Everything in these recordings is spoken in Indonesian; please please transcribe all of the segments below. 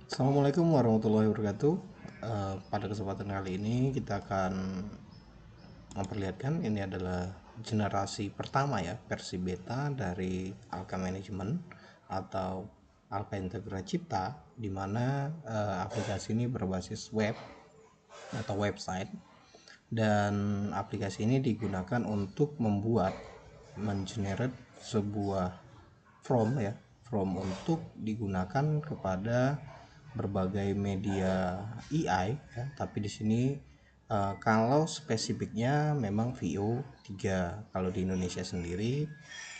Assalamualaikum warahmatullahi wabarakatuh. Pada kesempatan kali ini kita akan memperlihatkan ini adalah generasi pertama ya, versi beta dari Alka Management atau Alka Integra Cipta, di mana aplikasi ini berbasis web atau website, dan aplikasi ini digunakan untuk mengenerate sebuah form untuk digunakan kepada berbagai media AI ya. Tapi di sini kalau spesifiknya memang VO 3. Kalau di Indonesia sendiri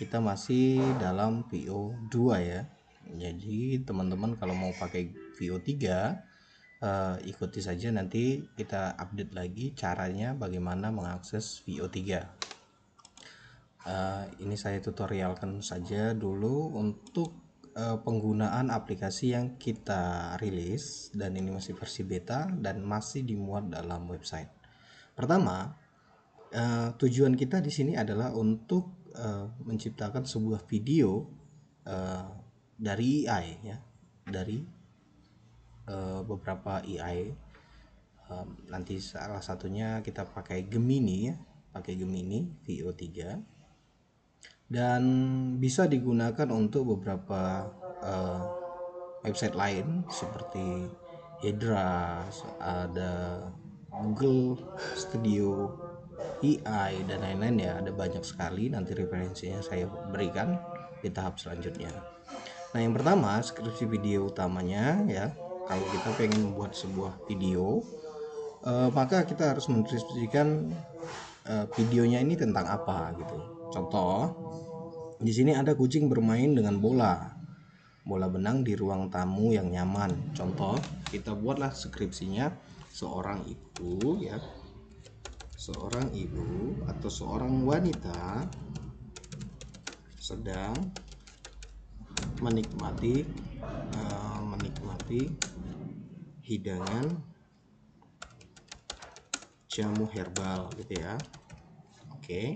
kita masih dalam VO 2 ya. Jadi teman-teman kalau mau pakai VO 3 ikuti saja, nanti kita update lagi caranya bagaimana mengakses VO 3. Ini saya tutorialkan saja dulu untuk penggunaan aplikasi yang kita rilis, dan ini masih versi beta dan masih dimuat dalam website. Pertama, tujuan kita di sini adalah untuk menciptakan sebuah video dari AI ya, dari beberapa AI. Nanti salah satunya kita pakai Gemini ya, pakai Gemini VO3, dan bisa digunakan untuk beberapa website lain seperti Hydra, ada Google Studio AI dan lain-lain ya. Ada banyak sekali, nanti referensinya saya berikan di tahap selanjutnya. Nah, yang pertama skripsi video utamanya ya. Kalau kita pengen membuat sebuah video, maka kita harus mendeskripsikan videonya ini tentang apa gitu. Contoh, di sini ada kucing bermain dengan bola benang di ruang tamu yang nyaman. Contoh, kita buatlah skripsinya, seorang ibu atau seorang wanita sedang menikmati hidangan jamu herbal gitu ya. Oke,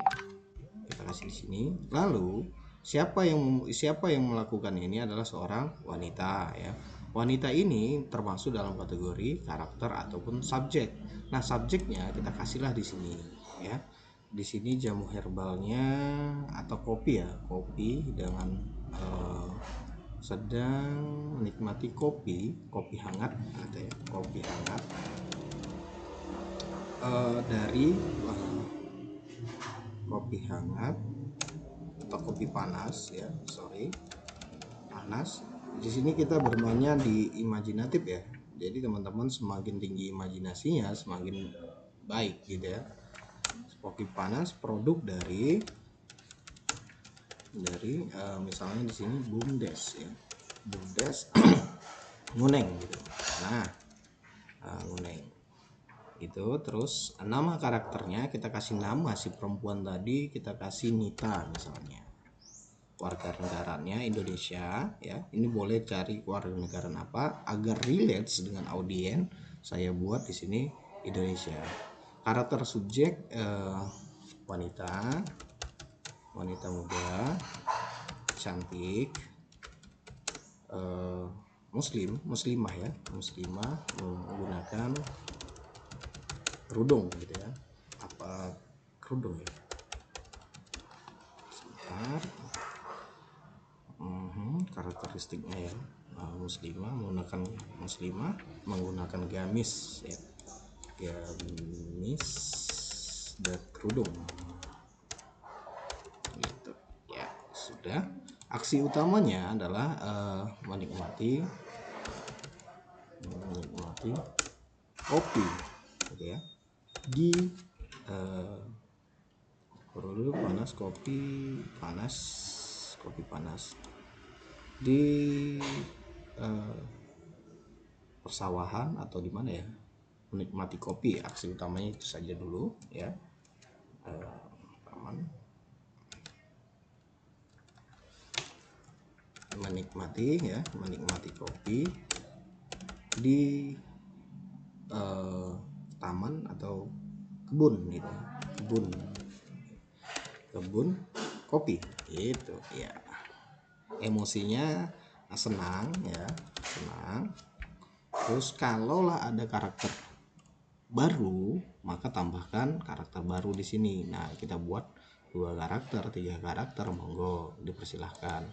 kita kasih di sini. Lalu siapa yang melakukan ini adalah seorang wanita ya. Wanita ini termasuk dalam kategori karakter ataupun subjek. Nah, subjeknya kita kasihlah di sini ya. Di sini jamu herbalnya atau kopi ya, kopi dengan sedang menikmati kopi hangat gitu ya, kopi hangat dari kopi hangat atau kopi panas ya, panas. Di sini kita bermainnya di imajinatif ya. Jadi teman-teman semakin tinggi imajinasinya semakin baik gitu ya. Kopi panas produk dari misalnya di sini Bumdes ya. Bumdes Nguneng gitu. Nah, Nguneng itu. Terus nama karakternya kita kasih, nama si perempuan tadi kita kasih Nita misalnya. Warga negaranya Indonesia ya. Ini boleh cari warga negara apa agar relate dengan audiens. Saya buat di sini Indonesia. Karakter subjek wanita muda, cantik, muslimah ya, menggunakan kerudung gitu ya. Apa kerudung ya? Sebentar. Karakteristiknya ya, muslimah menggunakan gamis ya, gamis dan kerudung gitu ya. Sudah. Aksi utamanya adalah menikmati kopi gitu ya, di kopi panas di persawahan atau di mana ya, menikmati kopi. Aksi utamanya itu saja dulu ya. Menikmati kopi di taman atau kebun gitu, kebun kopi itu ya. Emosinya senang ya, senang. Terus kalaulah ada karakter baru, maka tambahkan karakter baru di sini. Nah, kita buat 2 karakter, 3 karakter, monggo dipersilahkan.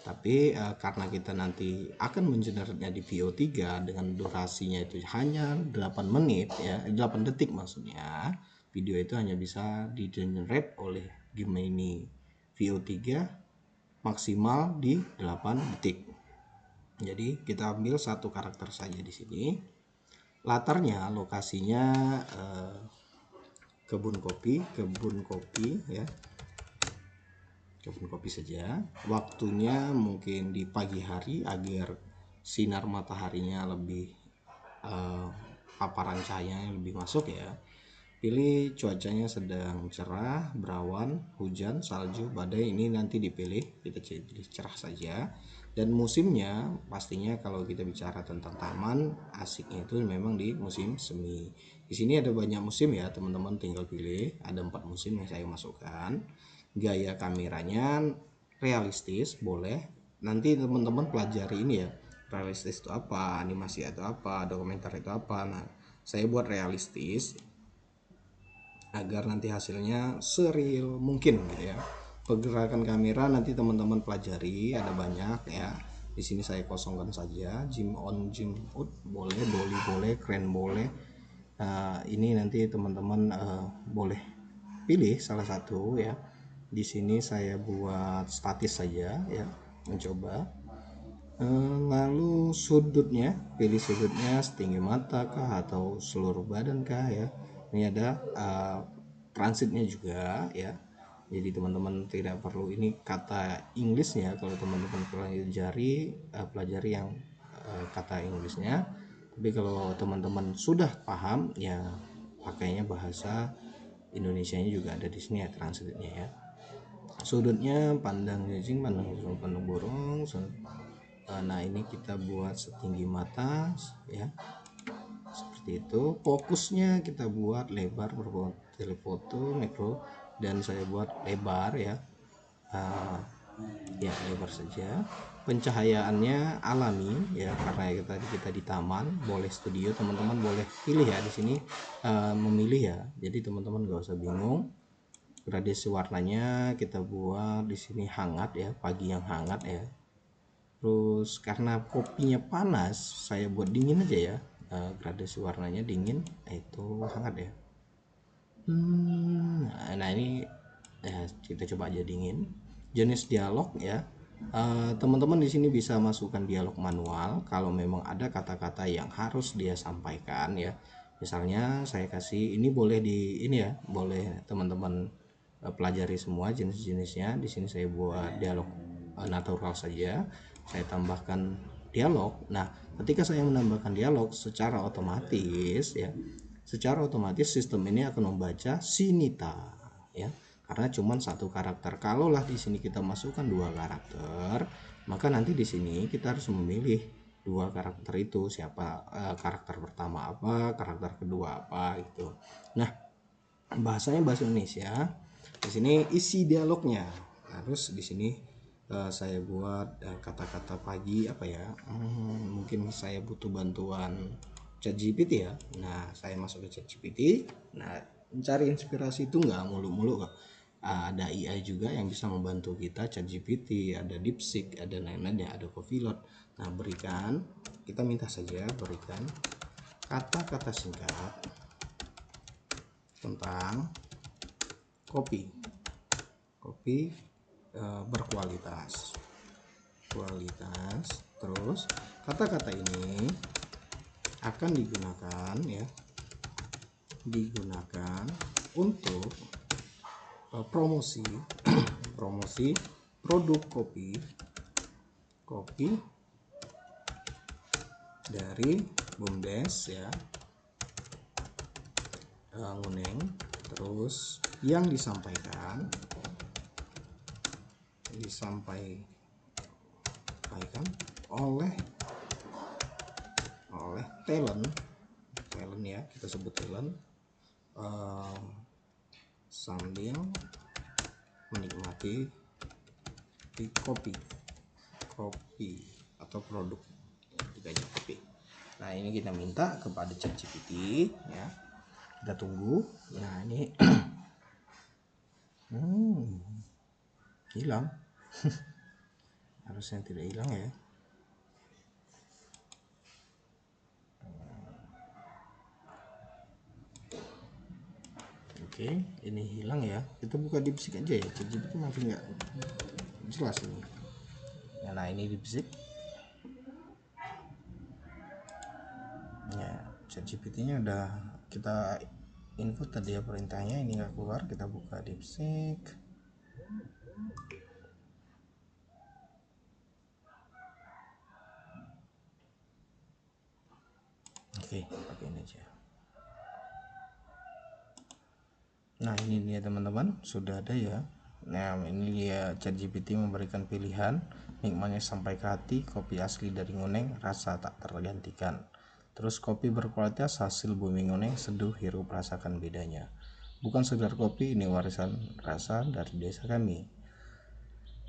Tapi karena kita nanti akan mengenerate-nya di VO3 dengan durasinya itu hanya 8 menit ya, 8 detik maksudnya. Video itu hanya bisa di-generate oleh Gemini VO3 maksimal di 8 detik. Jadi kita ambil satu karakter saja di sini. Latarnya, lokasinya kebun kopi ya. Kebun kopi saja. Waktunya mungkin di pagi hari agar sinar mataharinya lebih paparan cahayanya lebih masuk ya. Pilih cuacanya sedang cerah, berawan, hujan, salju, badai, ini nanti dipilih, kita pilih cerah saja. Dan musimnya pastinya kalau kita bicara tentang taman, asiknya itu memang di musim semi. Di sini ada banyak musim ya teman-teman, tinggal pilih. Ada 4 musim yang saya masukkan. Gaya kameranya realistis boleh. Nanti teman-teman pelajari ini ya, realistis itu apa, animasi itu apa, dokumenter itu apa. Nah, saya buat realistis agar nanti hasilnya seril mungkin gitu ya. Pergerakan kamera nanti teman-teman pelajari, ada banyak ya. Di sini saya kosongkan saja, zoom on, zoom out boleh, dolly boleh, crane boleh. Ini nanti teman-teman boleh pilih salah satu ya. Di sini saya buat statis saja ya, mencoba. Lalu sudutnya, pilih sudutnya setinggi mata kah atau seluruh badan kah ya. Ini ada transitnya juga ya, jadi teman-teman tidak perlu ini kata Inggrisnya, kalau teman-teman pelajari yang kata Inggrisnya. Tapi kalau teman-teman sudah paham ya, pakainya bahasa Indonesianya juga ada di sini ya, transitnya ya. Sudutnya pandang jajing, pandang burung, pandang burung. Nah, ini kita buat setinggi mata ya, seperti itu. Fokusnya kita buat lebar, telefoto mikro, dan saya buat lebar ya. Ya lebar saja. Pencahayaannya alami ya, karena tadi kita di taman. Boleh studio, teman-teman boleh pilih ya di sini, memilih ya, jadi teman-teman gak usah bingung. Gradasi warnanya kita buat di sini hangat ya, pagi yang hangat ya. Terus karena kopinya panas, saya buat dingin aja ya. Gradasi warnanya dingin, itu hangat ya. Nah ini ya, kita coba aja dingin. Jenis dialog ya, teman-teman di sini bisa masukkan dialog manual kalau memang ada kata-kata yang harus dia sampaikan ya. Misalnya saya kasih ini, boleh di ini ya, boleh teman-teman pelajari semua jenis-jenisnya. Di sini saya buat dialog natural saja. Saya tambahkan dialog. Nah, ketika saya menambahkan dialog secara otomatis ya, secara otomatis sistem ini akan membaca Sinita ya, karena cuma satu karakter. Kalaulah di sini kita masukkan 2 karakter, maka nanti di sini kita harus memilih 2 karakter itu siapa, karakter pertama apa, karakter kedua apa gitu. Nah, bahasanya bahasa Indonesia. Di sini isi dialognya harus di sini saya buat kata-kata pagi apa ya, mungkin saya butuh bantuan ChatGPT ya. Nah, saya masuk ke ChatGPT. Nah, mencari inspirasi itu nggak mulu-mulu kok. Ada AI juga yang bisa membantu kita, ChatGPT, ada DeepSeek, ada lain-lain ya, ada Copilot. Nah, kita minta saja berikan kata-kata singkat tentang kopi berkualitas. Terus kata-kata ini akan digunakan untuk promosi produk kopi dari Bumdes ya, Nguneng. Terus yang disampaikan oleh talent ya, kita sebut talent, sambil menikmati di kopi atau produk, tidak hanya kopi. Nah ini kita minta kepada ChatGPT ya, kita tunggu. Nah ini hilang. Harusnya tidak hilang ya. Oke, ini hilang ya. Kita buka DeepSeek aja ya. ChatGPT masih nggak jelas ini. Nah ini DeepSeek. Ya, ChatGPT-nya udah kita input tadi ya perintahnya, ini nggak keluar. Kita buka DeepSeek. Oke, pakai ini aja. Nah ini dia teman-teman, sudah ada ya. Nah ini ya, ChatGPT memberikan pilihan, nikmatnya sampai ke hati, kopi asli dari Nguneng, rasa tak tergantikan. Terus kopi berkualitas hasil bumi Nguneng, seduh hirup rasakan bedanya. Bukan sekedar kopi, ini warisan rasa dari desa kami.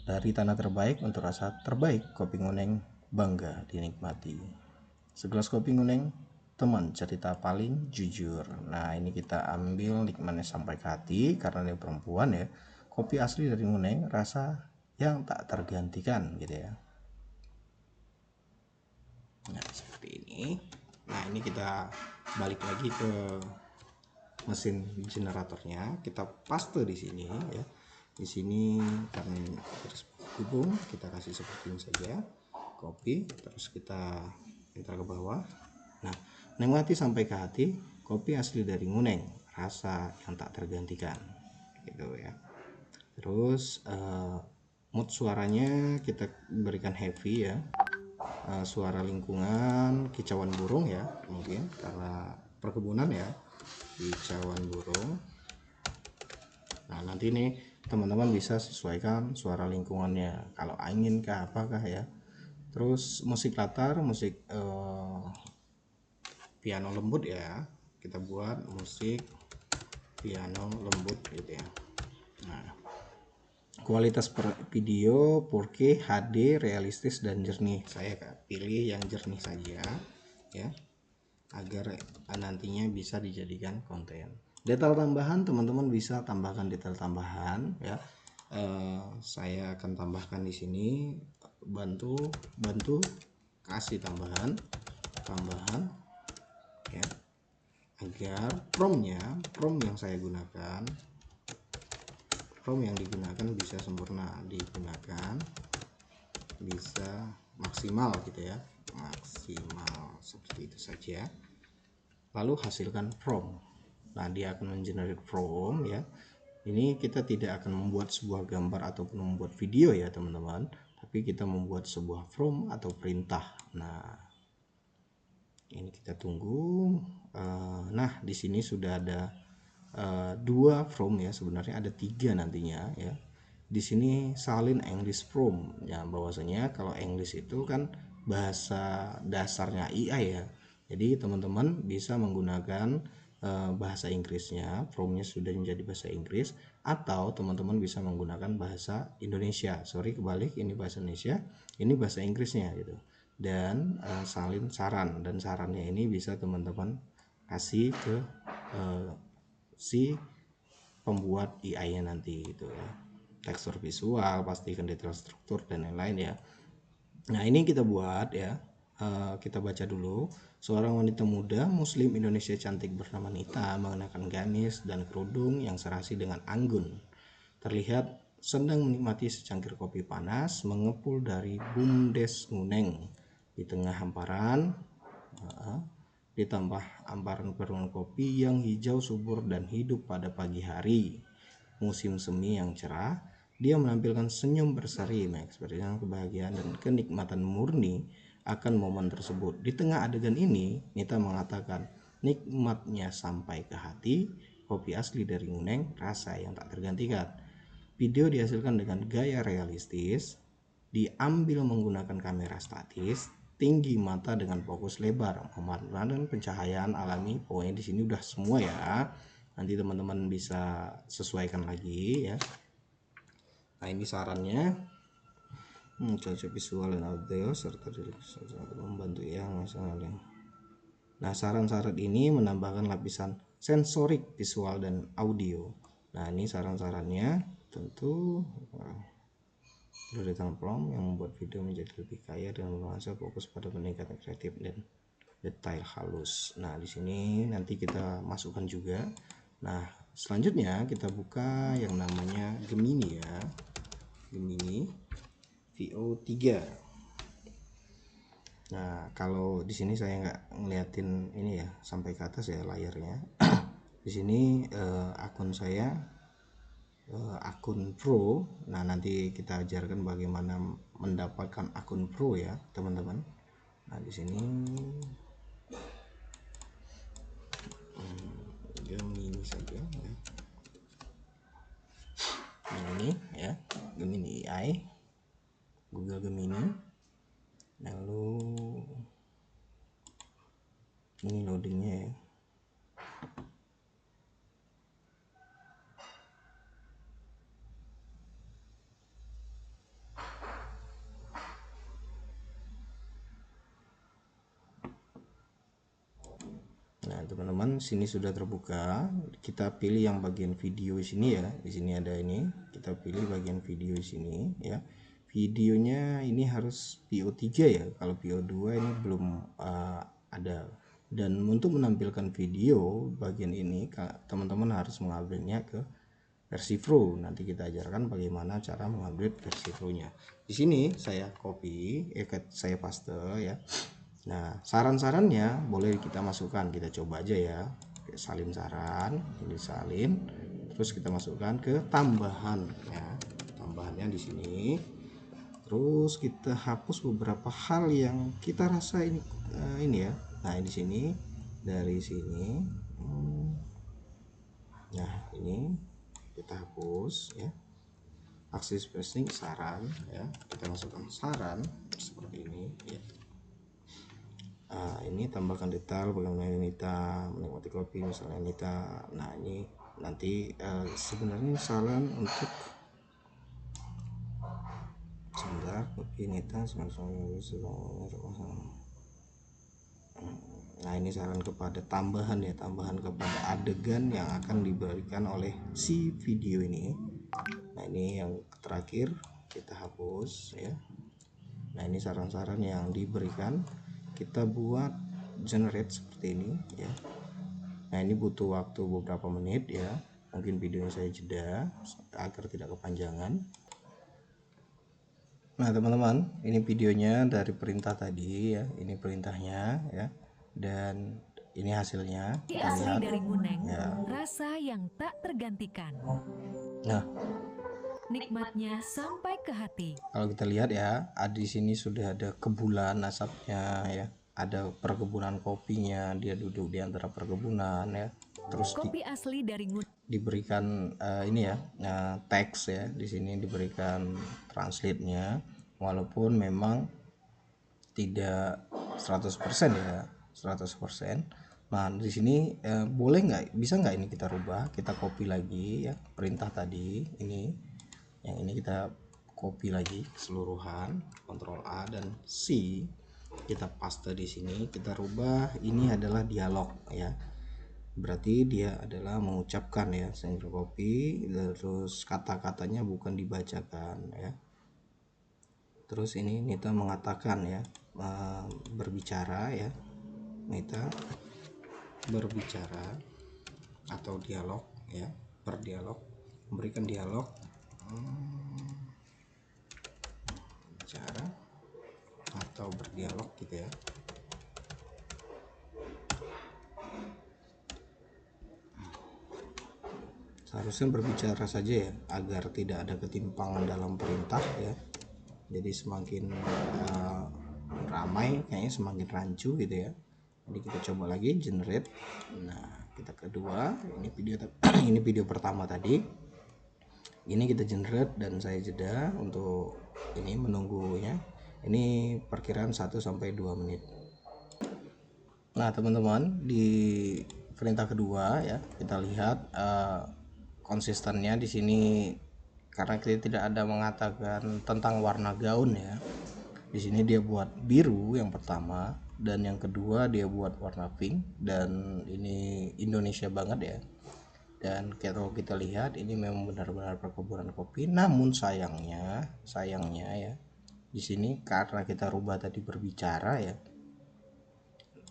Dari tanah terbaik untuk rasa terbaik, kopi Nguneng bangga dinikmati. Segelas kopi Nguneng, teman cerita paling jujur. Nah ini kita ambil nikmatnya sampai ke hati karena dia perempuan ya. Kopi asli dari Nguneng, rasa yang tak tergantikan gitu ya. Nah seperti ini. Nah ini kita balik lagi ke mesin generatornya, kita paste di sini ya. Di sini karena terus hubung, kita kasih seperti ini saja, kopi, terus kita enter ke bawah. Nah nikmati sampai ke hati, kopi asli dari Nguneng, rasa yang tak tergantikan gitu ya. Terus mood suaranya kita berikan heavy ya. Suara lingkungan, kicauan burung ya, mungkin karena perkebunan ya, kicauan burung. Nah nanti nih teman-teman bisa sesuaikan suara lingkungannya, kalau angin kah apakah ya. Terus musik latar, musik piano lembut ya, kita buat musik piano lembut gitu ya. Nah kualitas video 4K HD realistis dan jernih, saya pilih yang jernih saja ya, agar nantinya bisa dijadikan konten. Detail tambahan teman-teman bisa tambahkan detail tambahan ya. Saya akan tambahkan di sini, bantu kasih tambahan ya, agar prompt yang saya gunakan, prompt yang digunakan bisa sempurna digunakan, bisa maksimal gitu ya, maksimal seperti itu saja. Lalu hasilkan prompt. Nah dia akan mengenerate prompt ya. Ini kita tidak akan membuat sebuah gambar ataupun membuat video ya teman-teman, tapi kita membuat sebuah prompt atau perintah. Nah ini kita tunggu. Nah di sini sudah ada dua prompt ya, sebenarnya ada tiga nantinya ya. Di sini salin English prompt ya, bahwasanya kalau English itu kan bahasa dasarnya AI ya, jadi teman-teman bisa menggunakan bahasa Inggrisnya, promptnya sudah menjadi bahasa Inggris, atau teman-teman bisa menggunakan bahasa Indonesia. Sorry kebalik, ini bahasa Indonesia, ini bahasa Inggrisnya gitu. Dan salin saran, dan sarannya ini bisa teman-teman kasih ke si pembuat AI-nya nanti gitu ya. Tekstur visual, pastikan detail struktur dan lain-lain ya. Nah ini kita buat ya. Kita baca dulu. Seorang wanita muda Muslim Indonesia cantik bernama Nita mengenakan gamis dan kerudung yang serasi dengan anggun. Terlihat sedang menikmati secangkir kopi panas mengepul dari Bumdes Nguneng di tengah hamparan. Ditambah hamparan perkebunan kopi yang hijau subur dan hidup pada pagi hari. Musim semi yang cerah, dia menampilkan senyum berseri, mengekspresikan kebahagiaan dan kenikmatan murni akan momen tersebut. Di tengah adegan ini, Nita mengatakan, nikmatnya sampai ke hati, kopi asli dari Nguneng, rasa yang tak tergantikan. Video dihasilkan dengan gaya realistis, diambil menggunakan kamera statis, tinggi mata dengan fokus lebar, memanfaatkan pencahayaan alami. Pokoknya di sini udah semua ya. Nanti teman-teman bisa sesuaikan lagi ya. Nah ini sarannya, cocok visual dan audio serta membantu yang misalnya Nah, saran-saran ini menambahkan lapisan sensorik, visual, dan audio. Nah, ini saran-sarannya tentu Ruritan Plum yang membuat video menjadi lebih kaya dan bernuansa, fokus pada peningkatan kreatif dan detail halus. Nah, di sini nanti kita masukkan juga. Nah, selanjutnya kita buka yang namanya Gemini ya. Gemini VO3. Nah, kalau di sini saya nggak ngeliatin ini ya sampai ke atas ya layarnya. Di sini akun saya akun pro. Nah, nanti kita ajarkan bagaimana mendapatkan akun pro ya, teman-teman. Nah, di sini Gemini saja ya. Ini ya, Gemini AI, Google Gemini. Lalu ini loadingnya ya. Nah, teman-teman, sini sudah terbuka. Kita pilih yang bagian video di sini ya. Di sini ada ini. Kita pilih bagian video di sini ya. Videonya ini harus VO3 ya. Kalau VO2 ini belum ada. Dan untuk menampilkan video bagian ini, teman-teman harus mengupgrade-nya ke versi Pro. Nanti kita ajarkan bagaimana cara mengupgrade versi Pro-nya. Di sini saya copy, saya paste ya. Nah, saran-sarannya boleh kita masukkan, kita coba aja ya. Salin saran, ini salin, terus kita masukkan ke tambahan ya. Tambahannya di sini. Terus kita hapus beberapa hal yang kita rasa ini ya. Nah, di sini dari sini. Nah, ini kita hapus ya. Akses spacing saran ya. Kita masukkan saran seperti ini ya. Nah, ini tambahkan detail bagaimana Nita menikmati kopi misalnya Nita. Nah, ini nanti sebenarnya saran untuk sebentar kopi Nita nah, ini saran kepada tambahan ya, tambahan kepada adegan yang akan diberikan oleh si video ini. Nah, ini yang terakhir kita hapus ya. Nah, ini saran-saran yang diberikan, kita buat generate seperti ini ya. Nah, ini butuh waktu beberapa menit ya, mungkin videonya saya jeda agar tidak kepanjangan. Nah, teman-teman, ini videonya dari perintah tadi ya, ini perintahnya ya, dan ini hasilnya kita Asli lihat dari Guneng ya. rasa yang tak tergantikan, Nah, nikmatnya sampai ke hati. kalau kita lihat ya, di sini sudah ada kebulan asapnya ya, ada perkebunan kopinya, dia duduk di antara perkebunan ya. Terus Kopi asli dari Guneng. diberikan ini ya, teks ya, di sini diberikan translate-nya, walaupun memang tidak 100% ya, 100%. Nah, di sini boleh nggak, bisa nggak ini kita rubah, kita copy lagi ya perintah tadi ini, yang ini kita copy lagi keseluruhan, Ctrl A dan C, kita paste di sini, kita rubah. Ini adalah dialog ya, berarti dia adalah mengucapkan ya, single copy, terus kata-katanya bukan dibacakan ya. Terus ini Nita mengatakan ya, berbicara ya, Nita berbicara atau dialog ya, berdialog, memberikan dialog, bicara atau berdialog gitu ya. Seharusnya berbicara saja ya, agar tidak ada ketimpangan dalam perintah ya. Jadi semakin ramai kayaknya semakin rancu gitu ya. Jadi kita coba lagi generate. Nah, kita kedua, ini video ini video pertama tadi. Ini kita generate dan saya jeda untuk ini menunggunya. Ini perkiraan 1 sampai 2 menit. Nah, teman-teman, di perintah kedua ya, kita lihat konsistennya di sini, karena kita tidak ada mengatakan tentang warna gaun ya. Di sini dia buat biru yang pertama, dan yang kedua dia buat warna pink, dan ini Indonesia banget ya. Dan kalau kita lihat ini memang benar-benar perkebunan kopi, namun sayangnya ya di sini karena kita rubah tadi berbicara ya,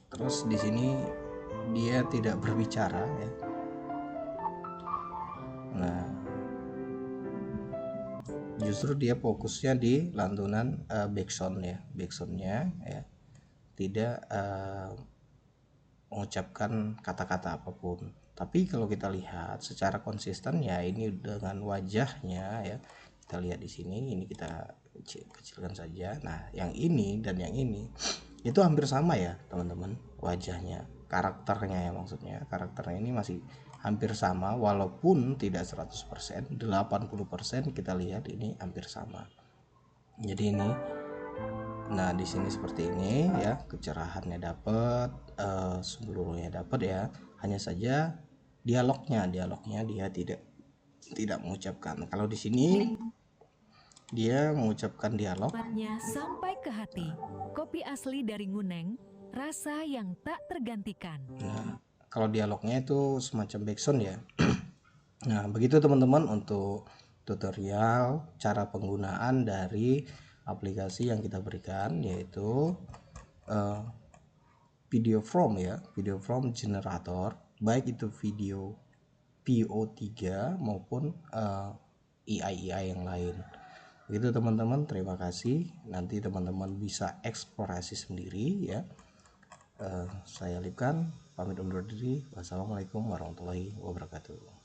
terus di sini dia tidak berbicara ya. Nah, justru dia fokusnya di lantunan backsound ya, backsoundnya ya, tidak mengucapkan kata-kata apapun. Tapi kalau kita lihat secara konsisten ya, ini dengan wajahnya ya, kita lihat di sini, ini kita kecilkan saja. Nah, yang ini dan yang ini itu hampir sama ya teman-teman, wajahnya, karakternya ya, maksudnya karakternya ini masih hampir sama, walaupun tidak 100%, 80% kita lihat ini hampir sama. Jadi ini, nah di sini seperti ini ya, kecerahannya dapat, seluruhnya dapat ya. Hanya saja dialognya dia tidak mengucapkan. Kalau di sini dia mengucapkan dialog. Nikmatnya sampai ke hati. Kopi asli dari Nguneng, rasa yang tak tergantikan. Nah, kalau dialognya itu semacam backsound ya. Nah, begitu teman-teman untuk tutorial cara penggunaan dari aplikasi yang kita berikan, yaitu video from ya, video from generator, baik itu video VO3 maupun AI yang lain. Begitu teman-teman, terima kasih. Nanti teman-teman bisa eksplorasi sendiri ya. Saya Lipkan, pamit undur diri. Wassalamualaikum warahmatullahi wabarakatuh.